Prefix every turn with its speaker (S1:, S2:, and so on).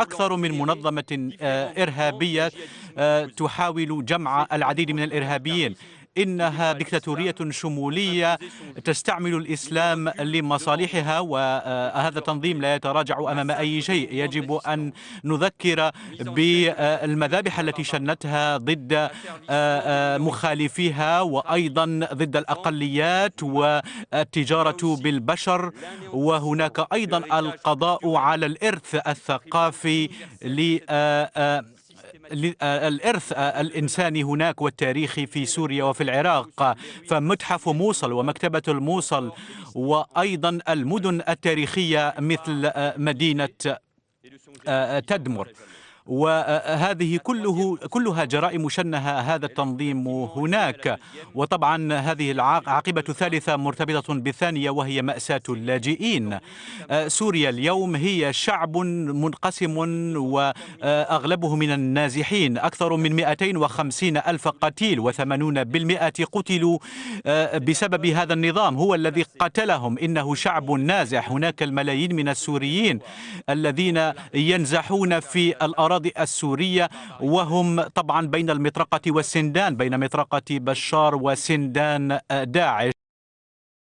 S1: أكثر من منظمة إرهابية تحاول جمع العديد من الإرهابيين. إنها ديكتاتورية شمولية تستعمل الإسلام لمصالحها، وهذا التنظيم لا يتراجع أمام أي شيء. يجب أن نذكر بالمذابح التي شنتها ضد مخالفيها، وأيضا ضد الأقليات والتجارة بالبشر. وهناك أيضا القضاء على الإرث الثقافي الإرث الإنساني هناك والتاريخي في سوريا وفي العراق. فمتحف موصل ومكتبة الموصل وأيضا المدن التاريخية مثل مدينة تدمر، وهذه كلها جرائم شنها هذا التنظيم هناك. وطبعا هذه العاقبة الثالثة مرتبطة بالثانية، وهي مأساة اللاجئين. سوريا اليوم هي شعب منقسم وأغلبه من النازحين، أكثر من 250 ألف قتيل، و80% قتلوا بسبب هذا النظام، هو الذي قتلهم. إنه شعب نازح. هناك الملايين من السوريين الذين ينزحون في الأراضي السورية، وهم طبعا بين المطرقة والسندان، بين مطرقة بشار وسندان داعش.